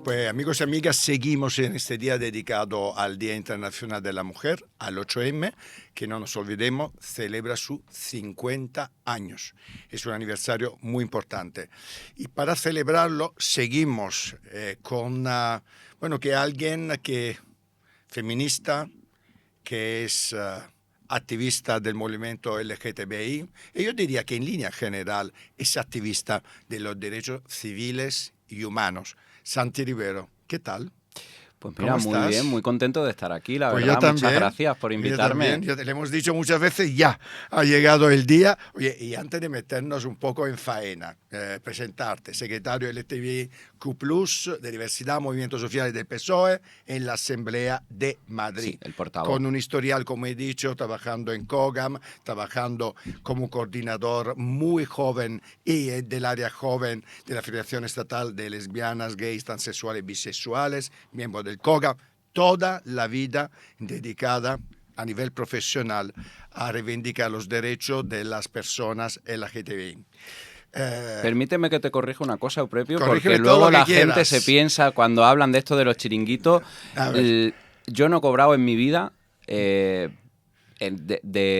Pues amigos y amigas, seguimos en este día dedicado al Día Internacional de la Mujer, al 8M, que no nos olvidemos, celebra sus 50 años. Es un aniversario muy importante. Y para celebrarlo seguimos con, que alguien que feminista, que es activista del movimiento LGTBI, y yo diría que en línea general es activista de los derechos civiles y humanos. Santi Rivero, ¿qué tal? Pues mira, muy estás? bien, muy contento de estar aquí, la Pues verdad. yo también, muchas gracias por invitarme. Yo también, ya te lo hemos dicho muchas veces, ya ha llegado el día. Oye, y antes de meternos un poco en faena, presentarte, secretario LGTBIQ+, de Diversidad, Movimientos Sociales del PSOE, en la Asamblea de Madrid. Sí, el portavoz. Con un historial, como he dicho, trabajando en COGAM, trabajando como coordinador muy joven y del área joven de la Federación Estatal de Lesbianas, Gays, Transexuales y Bisexuales, miembro del COGAM, toda la vida dedicada a nivel profesional a reivindicar los derechos de las personas LGTBI. Permíteme que te corrija una cosa, Eupropio, Corrígeme porque todo luego lo que la gente quieras. se piensa, cuando hablan de esto de los chiringuitos, yo no he cobrado en mi vida de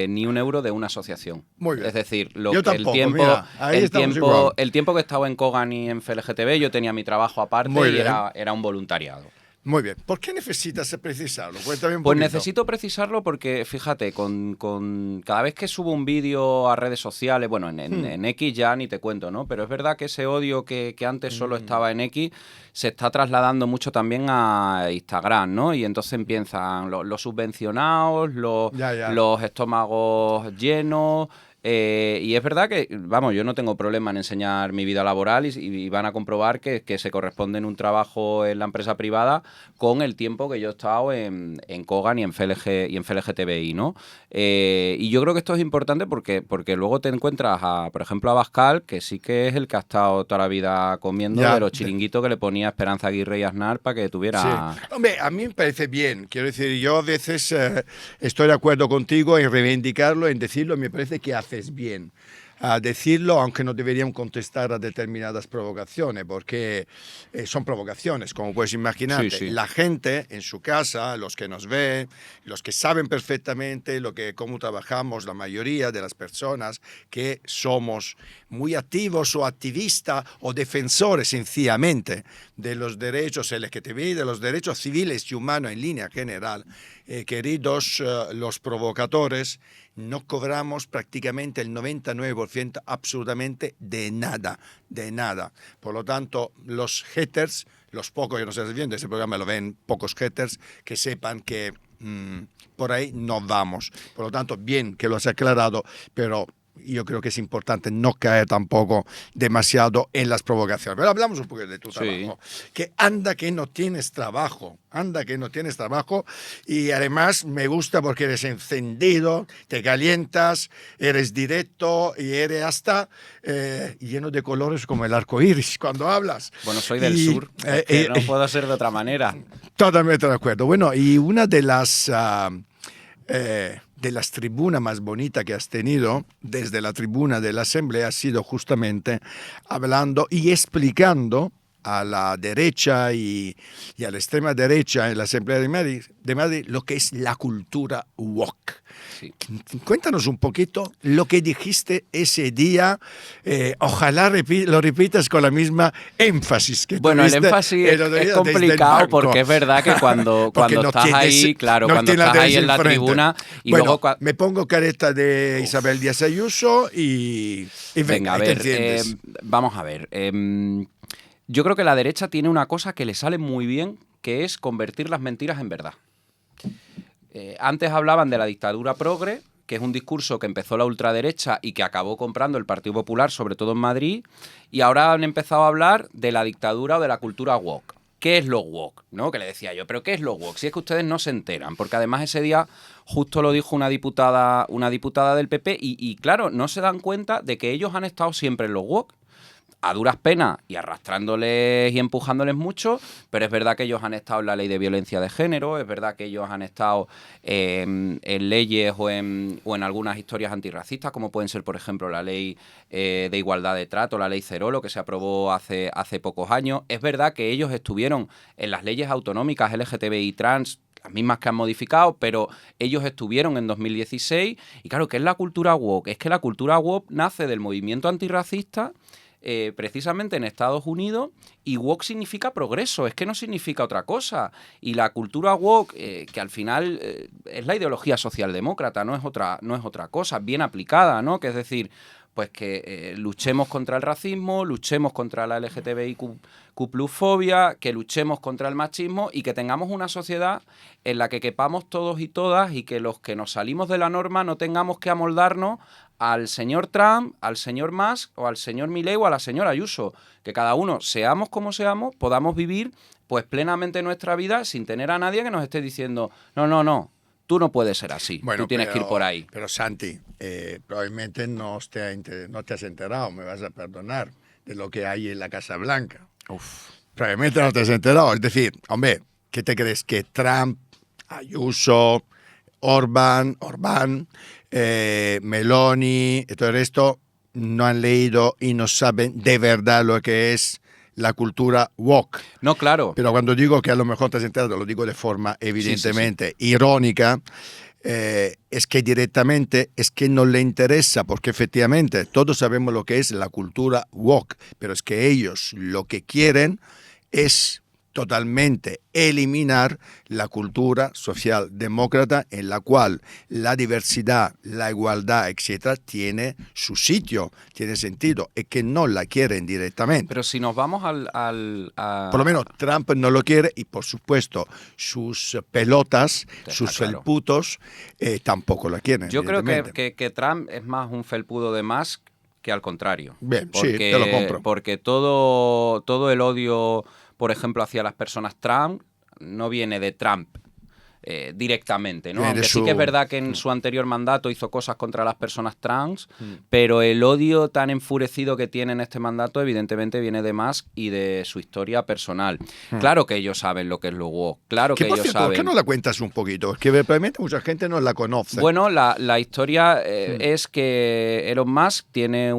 ni un euro de una asociación. Muy bien. Es decir, Yo tampoco, mira, ahí estamos igual. el tiempo que he estado en Kogan y en FLGTB, yo tenía mi trabajo aparte Muy y bien. era un voluntariado. Muy bien. ¿Por qué necesitas precisarlo? Cuéntame un Pues poquito. necesito precisarlo porque, fíjate, con cada vez que subo un vídeo a redes sociales, bueno, en X ya ni te cuento, ¿no? Pero es verdad que ese odio que antes solo estaba en X se está trasladando mucho también a Instagram, ¿no? Y entonces empiezan los subvencionados, los estómagos llenos. Y es verdad que, vamos, yo no tengo problema en enseñar mi vida laboral y van a comprobar que se corresponde en un trabajo en la empresa privada con el tiempo que yo he estado en Kogan y en FLGTBI, ¿no? Y yo creo que esto es importante porque luego te encuentras, por ejemplo, a Bascal, que sí que es el que ha estado toda la vida comiendo de los chiringuitos que le ponía Esperanza Aguirre y Aznar para que tuviera... Sí. Hombre, a mí me parece bien. Quiero decir, yo a veces estoy de acuerdo contigo en reivindicarlo, en decirlo, me parece que haces bien a decirlo, aunque no deberían contestar a determinadas provocaciones, porque son provocaciones, como puedes imaginarte. Sí, sí. La gente en su casa, los que nos ven, los que saben perfectamente cómo trabajamos, la mayoría de las personas que somos muy activos o activistas o defensores sencillamente de los derechos LGTBI, de los derechos civiles y humanos en línea general, queridos los provocadores, no cobramos prácticamente el 99% absolutamente de nada. Por lo tanto, los haters, los pocos que nos están viendo, ese programa lo ven pocos haters, que sepan que por ahí no vamos. Por lo tanto, bien que lo has aclarado, pero yo creo que es importante no caer tampoco demasiado en las provocaciones. Pero hablamos un poco de tu trabajo. Que no tienes trabajo. Y además me gusta porque eres encendido, te calientas, eres directo y eres hasta lleno de colores como el arco iris cuando hablas. Bueno, soy del sur, es que no puedo ser de otra manera. Totalmente de acuerdo. Bueno, y una de las tribunas más bonitas que has tenido desde la tribuna de la Asamblea ha sido justamente hablando y explicando a la derecha y a la extrema derecha en la Asamblea de Madrid lo que es la cultura woke. Sí. Cuéntanos un poquito lo que dijiste ese día. Ojalá lo repitas con la misma énfasis que bueno, el tuviste énfasis es complicado porque es verdad que cuando estás ahí, claro, cuando estás ahí en la tribuna y bueno, luego me pongo careta de Isabel Díaz Ayuso y venga, a ver, vamos a ver. Yo creo que la derecha tiene una cosa que le sale muy bien, que es convertir las mentiras en verdad. Antes hablaban de la dictadura progre, que es un discurso que empezó la ultraderecha y que acabó comprando el Partido Popular, sobre todo en Madrid, y ahora han empezado a hablar de la dictadura o de la cultura woke. ¿Qué es lo woke? ¿No? Que le decía yo, ¿pero qué es lo woke? Si es que ustedes no se enteran, porque además ese día justo lo dijo una diputada del PP y claro, no se dan cuenta de que ellos han estado siempre en lo woke. a duras penas y arrastrándoles y empujándoles mucho, pero es verdad que ellos han estado en la ley de violencia de género, es verdad que ellos han estado en leyes o en algunas historias antirracistas, como pueden ser, por ejemplo, la ley de igualdad de trato, la ley Cerolo, que se aprobó hace pocos años. Es verdad que ellos estuvieron en las leyes autonómicas LGTBI trans, las mismas que han modificado, pero ellos estuvieron en 2016. Y claro, ¿qué es la cultura woke? Es que la cultura woke nace del movimiento antirracista, precisamente en Estados Unidos, y woke significa progreso, es que no significa otra cosa. Y la cultura woke, que al final es la ideología socialdemócrata, no es otra cosa, bien aplicada, ¿no? Que es decir, pues que luchemos contra el racismo, luchemos contra la LGTBIQ+fobia, que luchemos contra el machismo y que tengamos una sociedad en la que quepamos todos y todas y que los que nos salimos de la norma no tengamos que amoldarnos al señor Trump, al señor Musk o al señor Milei o a la señora Ayuso. Que cada uno, seamos como seamos, podamos vivir pues plenamente nuestra vida sin tener a nadie que nos esté diciendo no, tú no puedes ser así, bueno, tú tienes que ir por ahí. Pero Santi, probablemente no te has enterado, me vas a perdonar, de lo que hay en la Casa Blanca. Uf. Probablemente no te has enterado. Es decir, hombre, ¿qué te crees? Que Trump, Ayuso, Orbán, Meloni y todo el resto no han leído y no saben de verdad lo que es la cultura woke. No, claro. Pero cuando digo que a lo mejor te has enterado, lo digo de forma evidentemente irónica, es que directamente es que no le interesa, porque efectivamente todos sabemos lo que es la cultura woke, pero es que ellos lo que quieren es totalmente eliminar la cultura socialdemócrata en la cual la diversidad, la igualdad, etcétera, tiene su sitio, tiene sentido, y que no la quieren directamente. Pero si nos vamos Por lo menos Trump no lo quiere y, por supuesto, sus pelotas, sus felputos, tampoco la quieren. Yo creo que Trump es más un felpudo de Musk que al contrario. Bien, sí, te lo compro. Porque todo el odio, por ejemplo, hacia las personas trans no viene de Trump directamente, ¿no? Aunque sí que es verdad que en su anterior mandato hizo cosas contra las personas trans, pero el odio tan enfurecido que tiene en este mandato evidentemente viene de Musk y de su historia personal. Claro que ellos saben lo que es lo woke, claro que ellos saben. ¿Por qué no la cuentas un poquito? Es que probablemente mucha gente no la conoce. Bueno, la historia es que Elon Musk tiene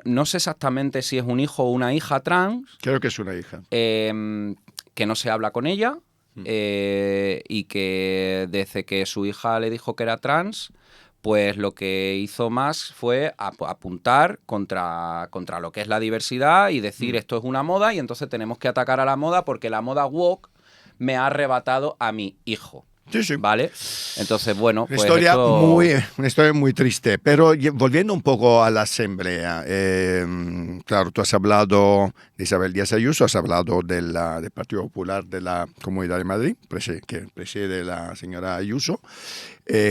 no sé exactamente si es un hijo o una hija trans. Creo que es una hija. Que no se habla con ella. Y que desde que su hija le dijo que era trans, pues lo que hizo más fue apuntar contra lo que es la diversidad y decir esto es una moda y entonces tenemos que atacar a la moda porque la moda woke me ha arrebatado a mi hijo. Sí. ¿Vale? Entonces, bueno, una historia muy triste. Pero volviendo un poco a la asamblea, claro, tú has hablado de Isabel Díaz Ayuso, has hablado del Partido Popular de la Comunidad de Madrid, que preside la señora Ayuso,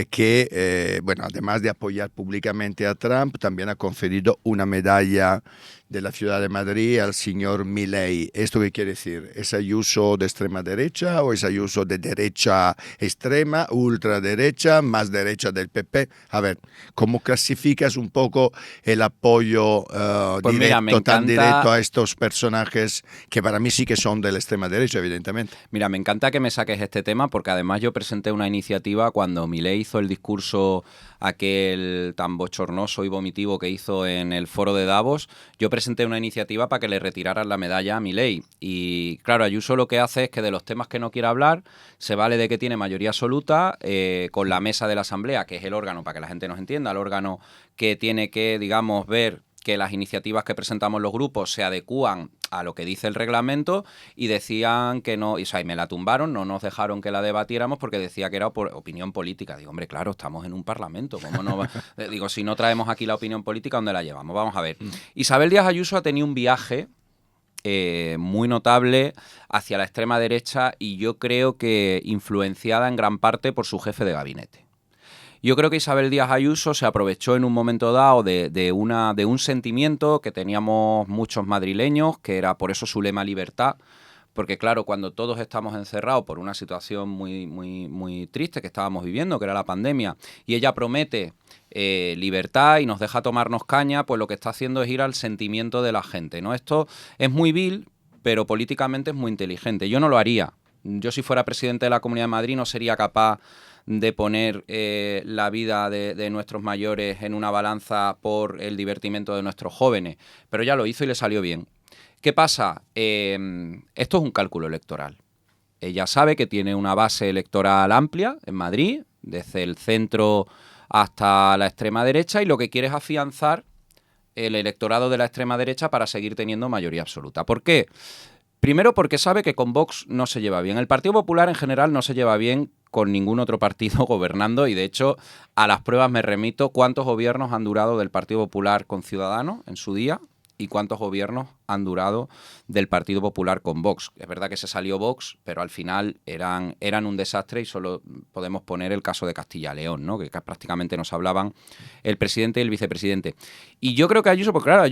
que, bueno, además de apoyar públicamente a Trump, también ha conferido una medalla de la ciudad de Madrid al señor Milei. ¿Esto qué quiere decir? ¿Es Ayuso de extrema derecha o es Ayuso de derecha extrema, ultraderecha, más derecha del PP? A ver, ¿cómo clasificas un poco el apoyo pues tan directo a estos personajes que para mí sí que son de la extrema derecha, evidentemente? Mira, me encanta que me saques este tema porque además yo presenté una iniciativa cuando Milei hizo el discurso aquel tan bochornoso y vomitivo que hizo en el foro de Davos. Yo presenté una iniciativa para que le retiraran la medalla a Milei. Y claro, Ayuso lo que hace es que de los temas que no quiere hablar, se vale de que tiene mayoría absoluta con la mesa de la Asamblea, que es el órgano, para que la gente nos entienda, el órgano que tiene que, digamos, ver que las iniciativas que presentamos los grupos se adecúan a lo que dice el reglamento y decían que no, y me la tumbaron, no nos dejaron que la debatiéramos porque decía que era opinión política. Digo, hombre, claro, estamos en un parlamento, ¿cómo no? Digo, si no traemos aquí la opinión política, ¿dónde la llevamos? Vamos a ver. Isabel Díaz Ayuso ha tenido un viaje muy notable hacia la extrema derecha y yo creo que influenciada en gran parte por su jefe de gabinete. Yo creo que Isabel Díaz Ayuso se aprovechó en un momento dado de un sentimiento que teníamos muchos madrileños, que era por eso su lema libertad, porque claro, cuando todos estamos encerrados por una situación muy triste que estábamos viviendo, que era la pandemia, y ella promete libertad y nos deja tomarnos caña, pues lo que está haciendo es ir al sentimiento de la gente, ¿no? Esto es muy vil, pero políticamente es muy inteligente. Yo no lo haría. Yo, si fuera presidente de la Comunidad de Madrid, no sería capaz de poner la vida de nuestros mayores en una balanza por el divertimento de nuestros jóvenes. Pero ya lo hizo y le salió bien. ¿Qué pasa? Esto es un cálculo electoral. Ella sabe que tiene una base electoral amplia en Madrid, desde el centro hasta la extrema derecha, y lo que quiere es afianzar el electorado de la extrema derecha para seguir teniendo mayoría absoluta. ¿Por qué? Primero, porque sabe que con Vox no se lleva bien. El Partido Popular en general no se lleva bien con ningún otro partido gobernando, y de hecho a las pruebas me remito. ¿Cuántos gobiernos han durado del Partido Popular con Ciudadanos en su día? ¿Y cuántos gobiernos han durado del Partido Popular con Vox? Es verdad que se salió Vox, pero al final eran un desastre, y solo podemos poner el caso de Castilla y León, ¿no? Que prácticamente nos hablaban el presidente y el vicepresidente. Y yo creo que Ayuso, porque claro,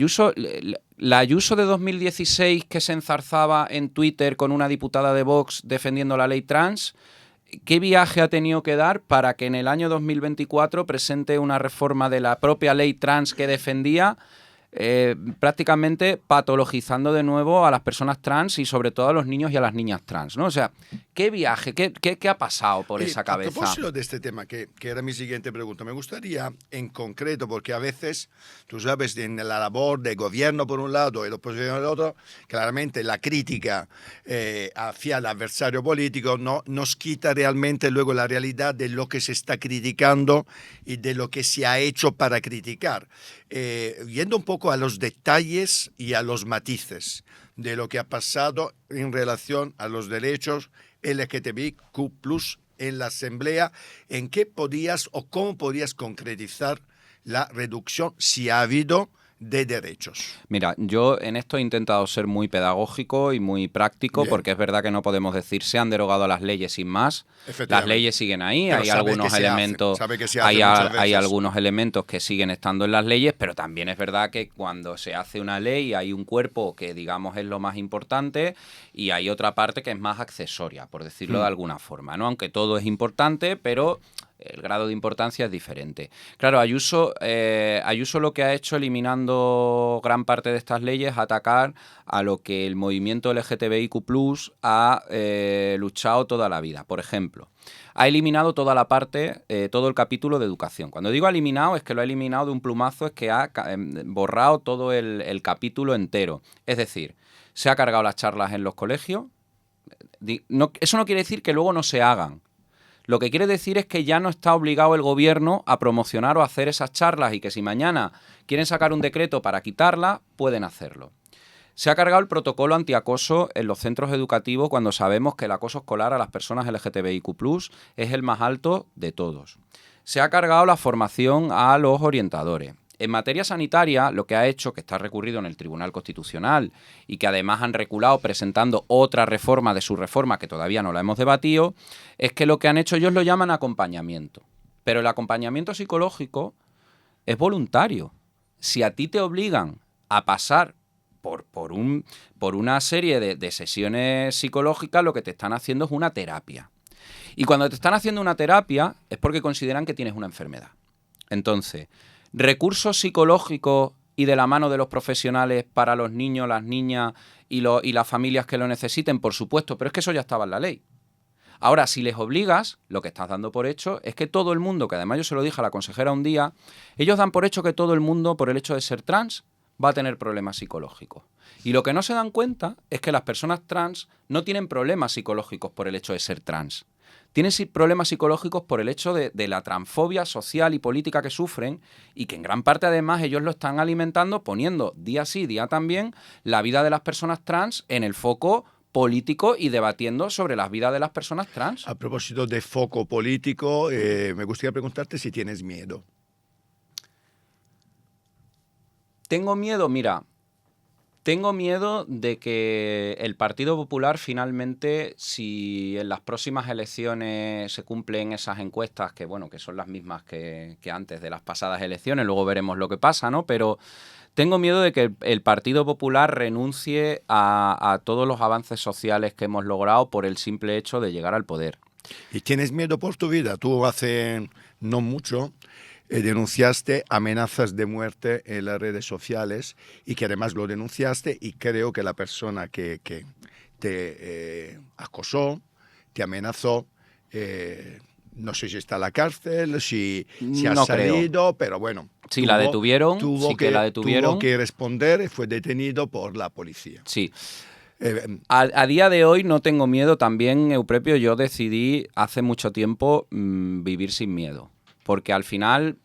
la Ayuso de 2016, que se enzarzaba en Twitter con una diputada de Vox defendiendo la ley trans, ¿qué viaje ha tenido que dar para que en el año 2024 presente una reforma de la propia ley trans que defendía, prácticamente patologizando de nuevo a las personas trans y sobre todo a los niños y a las niñas trans, ¿no? O sea, ¿qué viaje? ¿Qué ha pasado por esa cabeza? A propósito de este tema, que era mi siguiente pregunta, me gustaría en concreto, porque a veces, tú sabes, en la labor de gobierno por un lado y la oposición por el otro, claramente la crítica hacia el adversario político no nos quita realmente luego la realidad de lo que se está criticando y de lo que se ha hecho para criticar. Yendo un poco a los detalles y a los matices de lo que ha pasado en relación a los derechos LGTBIQ+ en la Asamblea, ¿en qué podías o cómo podías concretizar la reducción, si ha habido, de derechos? Mira, yo en esto he intentado ser muy pedagógico y muy práctico. Bien. Porque es verdad que no podemos decir se han derogado las leyes sin más. Las leyes siguen ahí, pero hay algunos elementos, hay algunos elementos que siguen estando en las leyes, pero también es verdad que cuando se hace una ley hay un cuerpo que, digamos, es lo más importante, y hay otra parte que es más accesoria, por decirlo de alguna forma, ¿no? Aunque todo es importante, pero el grado de importancia es diferente. Claro, Ayuso lo que ha hecho, eliminando gran parte de estas leyes, es atacar a lo que el movimiento LGTBIQ+ ha luchado toda la vida. Por ejemplo, ha eliminado toda la parte, todo el capítulo de educación. Cuando digo eliminado, es que lo ha eliminado de un plumazo, es que ha borrado todo el capítulo entero. Es decir, se ha cargado las charlas en los colegios. Eso no quiere decir que luego no se hagan. Lo que quiere decir es que ya no está obligado el gobierno a promocionar o a hacer esas charlas, y que si mañana quieren sacar un decreto para quitarla, pueden hacerlo. Se ha cargado el protocolo antiacoso en los centros educativos, cuando sabemos que el acoso escolar a las personas LGTBIQ+ es el más alto de todos. Se ha cargado la formación a los orientadores. En materia sanitaria, lo que ha hecho, que está recurrido en el Tribunal Constitucional y que además han reculado presentando otra reforma de su reforma, que todavía no la hemos debatido, es que lo que han hecho, ellos lo llaman acompañamiento. Pero el acompañamiento psicológico es voluntario. Si a ti te obligan a pasar por una serie de sesiones psicológicas, lo que te están haciendo es una terapia. Y cuando te están haciendo una terapia es porque consideran que tienes una enfermedad. Entonces, recursos psicológicos y de la mano de los profesionales para los niños, las niñas y las familias que lo necesiten, por supuesto, pero es que eso ya estaba en la ley. Ahora, si les obligas, lo que estás dando por hecho es que todo el mundo, que además yo se lo dije a la consejera un día, ellos dan por hecho que todo el mundo, por el hecho de ser trans, va a tener problemas psicológicos. Y lo que no se dan cuenta es que las personas trans no tienen problemas psicológicos por el hecho de ser trans. Tienen problemas psicológicos por el hecho de la transfobia social y política que sufren, y que en gran parte además ellos lo están alimentando poniendo día sí, día también la vida de las personas trans en el foco político y debatiendo sobre las vidas de las personas trans. A propósito de foco político, me gustaría preguntarte si tienes miedo. Tengo miedo, mira, Tengo miedo de que el Partido Popular finalmente, si en las próximas elecciones se cumplen esas encuestas, que bueno, que son las mismas que antes de las pasadas elecciones, luego veremos lo que pasa, ¿no? Pero tengo miedo de que el Partido Popular renuncie a todos los avances sociales que hemos logrado por el simple hecho de llegar al poder. ¿Y tienes miedo por tu vida? Tú hace no mucho denunciaste amenazas de muerte en las redes sociales y que además lo denunciaste y creo que la persona que te acosó, te amenazó, no sé si está en la cárcel, si ha No creo. salido, pero bueno. Sí, la detuvieron, sí que la detuvieron. Tuvo que responder y fue detenido por la policía. Sí. Eh, A día de hoy no tengo miedo. También, Euprepio, yo decidí hace mucho tiempo vivir sin miedo. Porque al final,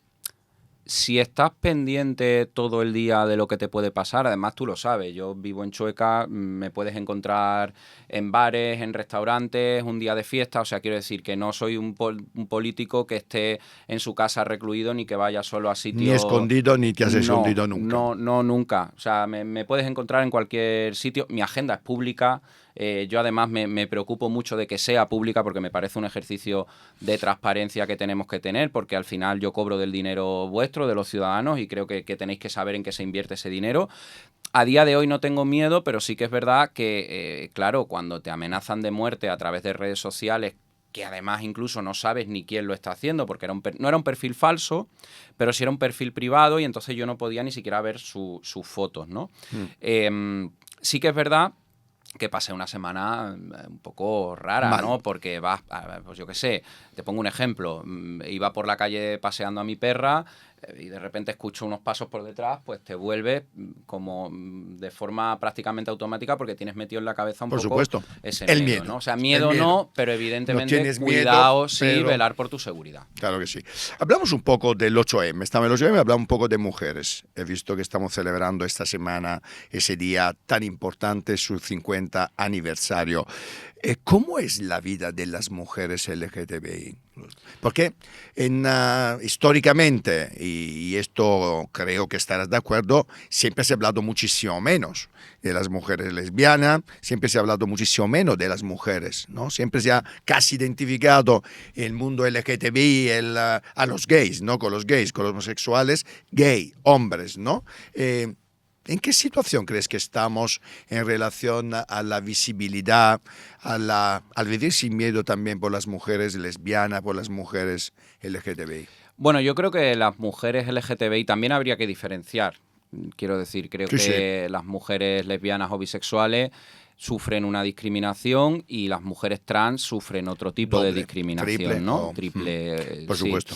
si estás pendiente todo el día de lo que te puede pasar, además tú lo sabes, yo vivo en Chueca, me puedes encontrar en bares, en restaurantes, un día de fiesta, o sea, quiero decir que no soy un político que esté en su casa recluido ni que vaya solo a sitios... Ni escondido, ni te has escondido nunca. No, nunca. O sea, me puedes encontrar en cualquier sitio. Mi agenda es pública. Yo además me preocupo mucho de que sea pública porque me parece un ejercicio de transparencia que tenemos que tener, porque al final yo cobro del dinero vuestro, de los ciudadanos, y creo que tenéis que saber en qué se invierte ese dinero. A día de hoy no tengo miedo, pero sí que es verdad que, claro, cuando te amenazan de muerte a través de redes sociales, que además incluso no sabes ni quién lo está haciendo, porque no era un perfil falso, pero sí era un perfil privado y entonces yo no podía ni siquiera ver sus fotos, ¿no? Sí que es verdad que pasé una semana un poco rara, Mal. ¿no? Porque vas, pues yo qué sé, te pongo un ejemplo, iba por la calle paseando a mi perra y de repente escucho unos pasos por detrás, pues te vuelves como de forma prácticamente automática porque tienes metido en la cabeza un Por poco supuesto. ese El miedo, miedo. ¿no? O sea, El miedo miedo. no, pero No evidentemente tienes miedo, cuidado, sí, pero... velar por tu seguridad. Claro que sí. Hablamos un poco del 8M. Estamos en el 8M, hablamos un poco de mujeres. He visto que estamos celebrando esta semana ese día tan importante, su 50 aniversario. ¿Cómo es la vida de las mujeres LGTBI? Porque históricamente, y esto creo que estarás de acuerdo, siempre se ha hablado muchísimo menos de las mujeres lesbianas, siempre se ha hablado muchísimo menos de las mujeres, ¿no? Siempre se ha casi identificado el mundo LGTBI a los gays, ¿no? Con los gays, con los homosexuales, gay, hombres, ¿no? ¿En qué situación crees que estamos en relación a la visibilidad, al vivir sin miedo también por las mujeres lesbianas, por las mujeres LGTBI? Bueno, yo creo que las mujeres LGTBI también habría que diferenciar. Quiero decir, creo que las mujeres lesbianas o bisexuales sufren una discriminación y las mujeres trans sufren otro tipo de discriminación, triple, ¿no? Triple, por supuesto.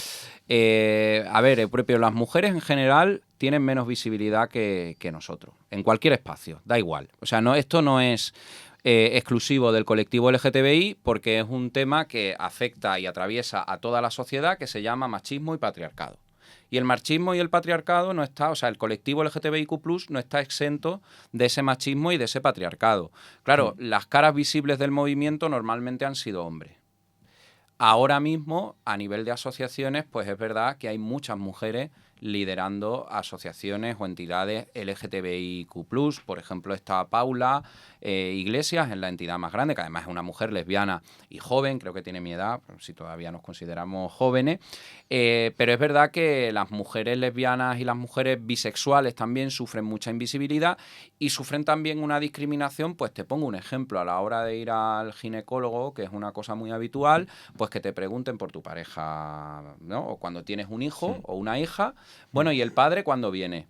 A ver, propio, las mujeres en general tienen menos visibilidad que nosotros, en cualquier espacio, da igual. O sea, esto no es exclusivo del colectivo LGTBI porque es un tema que afecta y atraviesa a toda la sociedad, que se llama machismo y patriarcado. Y el machismo y el patriarcado no está, o sea, el colectivo LGTBIQ+ no está exento de ese machismo y de ese patriarcado. Claro, las caras visibles del movimiento normalmente han sido hombres. Ahora mismo, a nivel de asociaciones, pues es verdad que hay muchas mujeres liderando asociaciones o entidades LGTBIQ+. Por ejemplo, está Paula Iglesias, en la entidad más grande, que además es una mujer lesbiana y joven, creo que tiene mi edad, si todavía nos consideramos jóvenes. Pero es verdad que las mujeres lesbianas y las mujeres bisexuales también sufren mucha invisibilidad y sufren también una discriminación. Pues te pongo un ejemplo, a la hora de ir al ginecólogo, que es una cosa muy habitual, pues que te pregunten por tu pareja, ¿no? O cuando tienes un hijo o una hija. Bueno, ¿y el padre cuándo viene?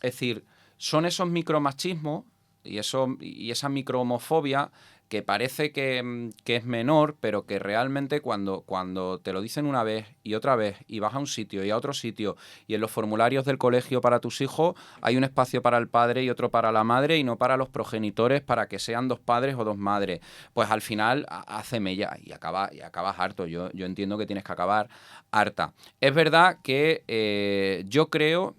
Es decir, son esos micromachismos y esa microhomofobia que parece que es menor, pero que realmente cuando te lo dicen una vez y otra vez y vas a un sitio y a otro sitio y en los formularios del colegio para tus hijos hay un espacio para el padre y otro para la madre y no para los progenitores para que sean dos padres o dos madres, pues al final hace mella y acabas harto. Yo entiendo que tienes que acabar harta. Es verdad que yo creo...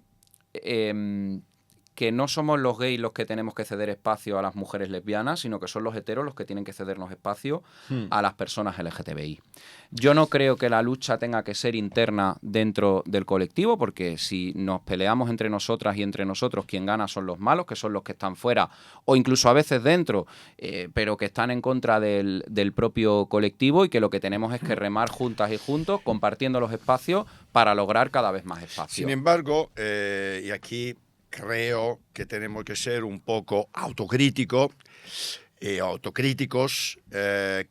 que que no somos los gays los que tenemos que ceder espacio a las mujeres lesbianas, sino que son los heteros los que tienen que cedernos espacio a las personas LGTBI. Yo no creo que la lucha tenga que ser interna dentro del colectivo, porque si nos peleamos entre nosotras y entre nosotros, quien gana son los malos, que son los que están fuera, o incluso a veces dentro, pero que están en contra del propio colectivo, y que lo que tenemos es que remar juntas y juntos, compartiendo los espacios para lograr cada vez más espacio. Sin embargo, y aquí creo que tenemos que ser un poco autocríticos.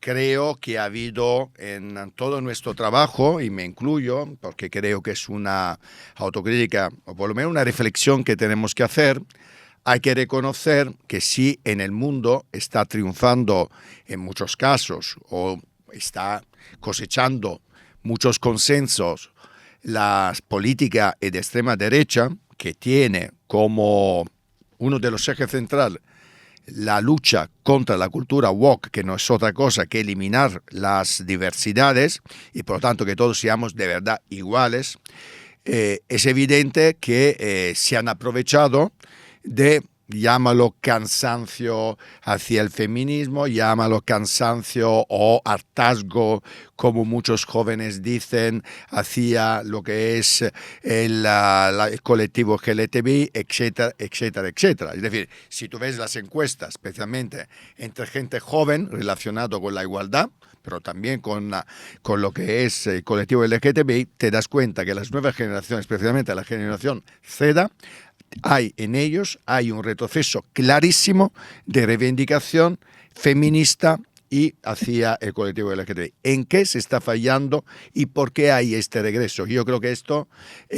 Creo que ha habido en todo nuestro trabajo, y me incluyo, porque creo que es una autocrítica, o por lo menos una reflexión que tenemos que hacer. Hay que reconocer que sí, en el mundo está triunfando en muchos casos, o está cosechando muchos consensos, la política de extrema derecha, que tiene como uno de los ejes centrales la lucha contra la cultura woke, que no es otra cosa que eliminar las diversidades y por lo tanto que todos seamos de verdad iguales. Es evidente que se han aprovechado de, llámalo cansancio hacia el feminismo, llámalo cansancio o hartazgo, como muchos jóvenes dicen, hacia lo que es el colectivo LGTBI, etcétera, etcétera, etcétera. Es decir, si tú ves las encuestas, especialmente entre gente joven relacionado con la igualdad, pero también con lo que es el colectivo LGTBI, te das cuenta que las nuevas generaciones, especialmente la generación Z, en ellos hay un retroceso clarísimo de reivindicación feminista y hacia el colectivo LGTBI. ¿En qué se está fallando y por qué hay este regreso? Yo creo que esto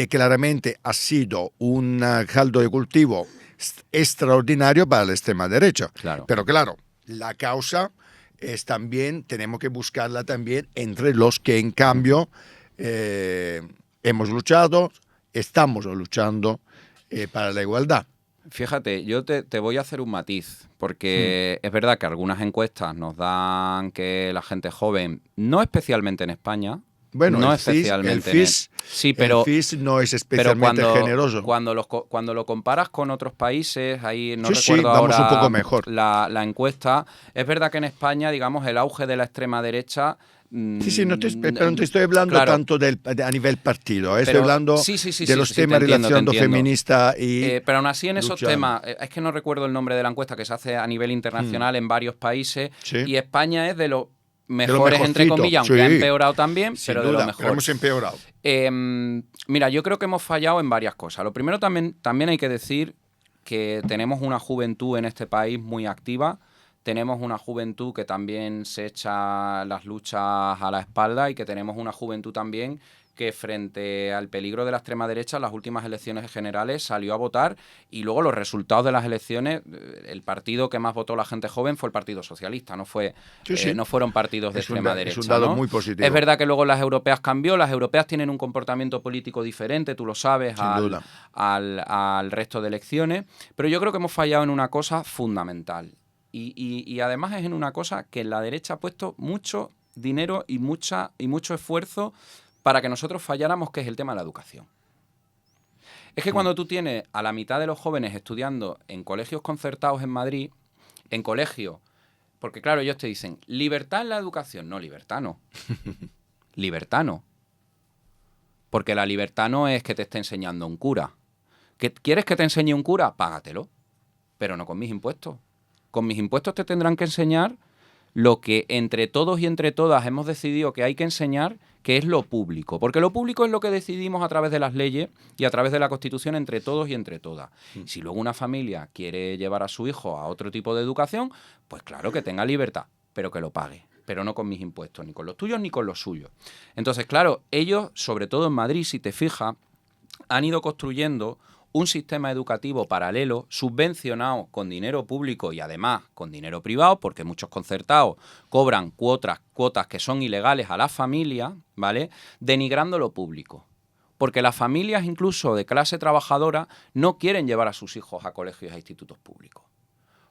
claramente ha sido un caldo de cultivo extraordinario para la extrema derecha. Claro. Pero claro, la causa es también, tenemos que buscarla también entre los que en cambio hemos luchado, estamos luchando para la igualdad. Fíjate, yo te voy a hacer un matiz, porque es verdad que algunas encuestas nos dan que la gente joven, no especialmente en España, bueno, no el especialmente FIS, sí, pero el FIS no es especialmente generoso. Cuando lo comparas con otros países, ahí no Sí, recuerdo vamos ahora un poco mejor. La encuesta, es verdad que en España, digamos, el auge de la extrema derecha... Sí, no te estoy hablando claro, tanto a nivel partido, estoy hablando de los temas relacionados feminista y... pero aún así en esos lucha. temas, es que no recuerdo el nombre de la encuesta que se hace a nivel internacional en varios países, y España es de los mejores, entre comillas, aunque ha empeorado también, sin pero duda, de lo mejor. Hemos empeorado. Mira, yo creo que hemos fallado en varias cosas. Lo primero también hay que decir que tenemos una juventud en este país muy activa. Tenemos una juventud que también se echa las luchas a la espalda, y que tenemos una juventud también que frente al peligro de la extrema derecha en las últimas elecciones generales salió a votar, y luego los resultados de las elecciones, el partido que más votó la gente joven fue el Partido Socialista, no fueron partidos de extrema derecha. Es un dado ¿no? muy positivo. Es verdad que luego las europeas cambió, las europeas tienen un comportamiento político diferente, tú lo sabes, al resto de elecciones, pero yo creo que hemos fallado en una cosa fundamental. Y además es en una cosa que la derecha ha puesto mucho dinero y mucho esfuerzo para que nosotros falláramos, que es el tema de la educación. Es que cuando tú tienes a la mitad de los jóvenes estudiando en colegios concertados en Madrid, en colegios, porque claro, ellos te dicen, libertad en la educación. No, libertad no. Libertad no. Porque la libertad no es que te esté enseñando un cura. ¿Quieres que te enseñe un cura? Págatelo. Pero no con mis impuestos. Con mis impuestos te tendrán que enseñar lo que entre todos y entre todas hemos decidido que hay que enseñar, que es lo público. Porque lo público es lo que decidimos a través de las leyes y a través de la Constitución entre todos y entre todas. Si luego una familia quiere llevar a su hijo a otro tipo de educación, pues claro, que tenga libertad, pero que lo pague. Pero no con mis impuestos, ni con los tuyos ni con los suyos. Entonces, claro, ellos, sobre todo en Madrid, si te fijas, han ido construyendo un sistema educativo paralelo, subvencionado con dinero público y además con dinero privado, porque muchos concertados cobran cuotas que son ilegales a las familias, ¿vale? Denigrando lo público. Porque las familias, incluso de clase trabajadora, no quieren llevar a sus hijos a colegios e institutos públicos.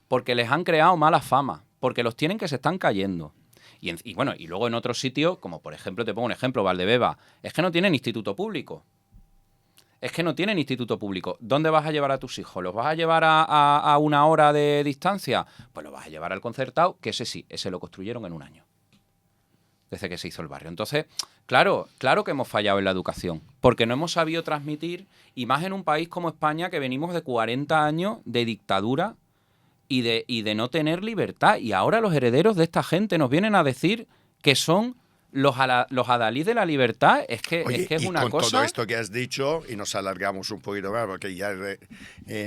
Porque les han creado mala fama, porque los tienen que se están cayendo. Y bueno, y luego en otros sitios, como por ejemplo, te pongo un ejemplo, Valdebeba, es que no tienen instituto público. es que no tienen instituto público. ¿Dónde vas a llevar a tus hijos? ¿Los vas a llevar a 1 hora de distancia? Pues los vas a llevar al concertado, que ese lo construyeron en 1 año, desde que se hizo el barrio. Entonces, claro que hemos fallado en la educación, porque no hemos sabido transmitir, y más en un país como España, que venimos de 40 años de dictadura y de no tener libertad. Y ahora los herederos de esta gente nos vienen a decir que son los adalid de la libertad. Oye, es y una con cosa... todo esto que has dicho, y nos alargamos un poquito más, porque ya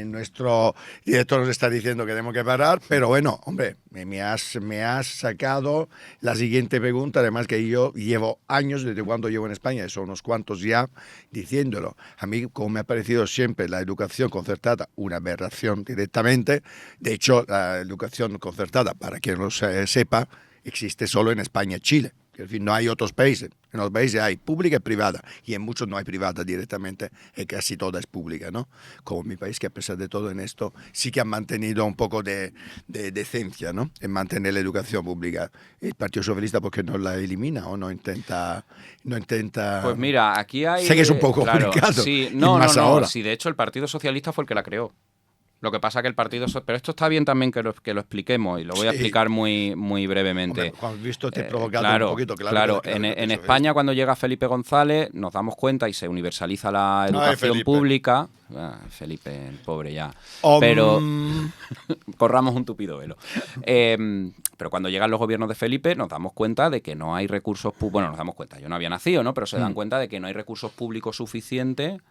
nuestro director nos está diciendo que tenemos que parar, pero bueno, hombre, me has sacado la siguiente pregunta, además que yo llevo años, desde cuando llevo en España, son unos cuantos ya, diciéndolo. A mí, como me ha parecido siempre la educación concertada, una aberración directamente. De hecho, la educación concertada, para quien no sepa, existe solo en España y Chile. En fin, no hay otros países. En los países hay pública y privada, y en muchos no hay privada directamente, y casi toda es pública, ¿no? Como mi país, que a pesar de todo en esto sí que han mantenido un poco de decencia, ¿no? En mantener la educación pública. El Partido Socialista, ¿por qué no la elimina o no intenta? Pues mira, aquí hay... Sé que es un poco complicado. Sí, y más ahora. Sí, de hecho el Partido Socialista fue el que la creó. Lo que pasa que el Partido... Pero esto está bien también que lo expliquemos, y lo voy a explicar muy, muy brevemente. Hombre, cuando has visto te he provocado un poquito. Claro. En España, cuando llega Felipe González, nos damos cuenta y se universaliza la educación pública. Felipe, el pobre ya. Pero corramos un tupido velo. Pero cuando llegan los gobiernos de Felipe, nos damos cuenta de que no hay recursos públicos. Bueno, nos damos cuenta, yo no había nacido, ¿no? Pero se dan cuenta de que no hay recursos públicos suficientes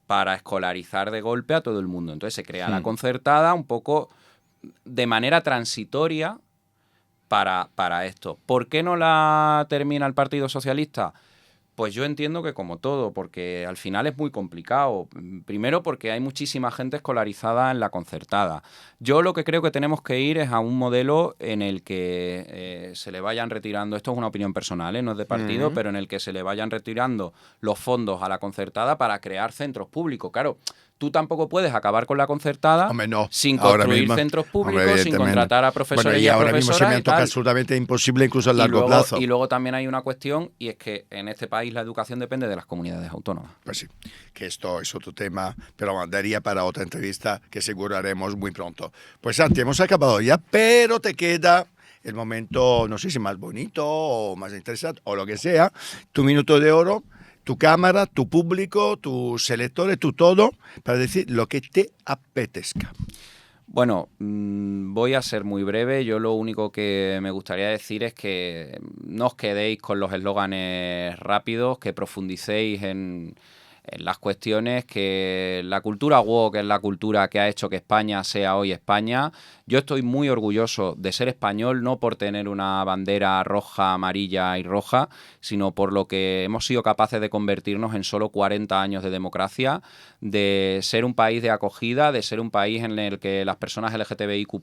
para escolarizar de golpe a todo el mundo. Entonces se crea la concertada un poco de manera transitoria para esto. ¿Por qué no la termina el Partido Socialista? Pues yo entiendo que como todo, porque al final es muy complicado. Primero porque hay muchísima gente escolarizada en la concertada. Yo lo que creo que tenemos que ir es a un modelo en el que se le vayan retirando, esto es una opinión personal, no es de partido, pero en el que se le vayan retirando los fondos a la concertada para crear centros públicos. Claro, tú tampoco puedes acabar con la concertada sin construir centros públicos, sin contratar a profesores y a ahora mismo se me profesoras. antoja absolutamente imposible, incluso a largo plazo. Y luego también hay una cuestión, y es que en este país la educación depende de las comunidades autónomas. Pues sí, que esto es otro tema, pero daría para otra entrevista que seguro haremos muy pronto. Pues Santi, hemos acabado ya, pero te queda el momento, no sé si más bonito o más interesante o lo que sea, tu minuto de oro, tu cámara, tu público, tus electores, tu todo, para decir lo que te apetezca. Bueno, voy a ser muy breve. Yo lo único que me gustaría decir es que no os quedéis con los eslóganes rápidos, que profundicéis en las cuestiones, que la cultura woke es la cultura que ha hecho que España sea hoy España. Yo estoy muy orgulloso de ser español, no por tener una bandera roja, amarilla y roja, sino por lo que hemos sido capaces de convertirnos en solo 40 años de democracia, de ser un país de acogida, de ser un país en el que las personas LGTBIQ+,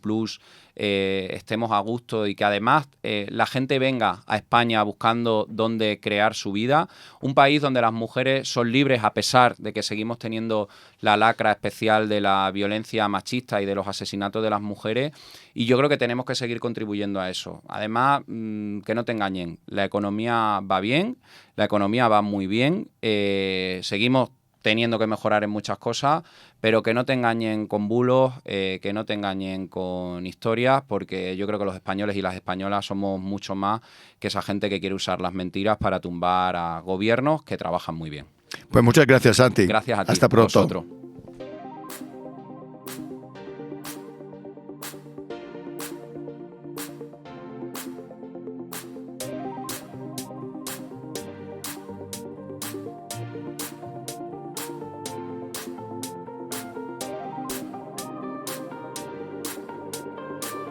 estemos a gusto, y que además la gente venga a España buscando dónde crear su vida. Un país donde las mujeres son libres a pesar de que seguimos teniendo la lacra especial de la violencia machista y de los asesinatos de las mujeres, y yo creo que tenemos que seguir contribuyendo a eso. Además, que no te engañen, la economía va bien, la economía va muy bien, seguimos teniendo que mejorar en muchas cosas, pero que no te engañen con bulos, que no te engañen con historias, porque yo creo que los españoles y las españolas somos mucho más que esa gente que quiere usar las mentiras para tumbar a gobiernos que trabajan muy bien. Pues muchas gracias, Santi. Gracias a ti. Hasta pronto. Vosotros.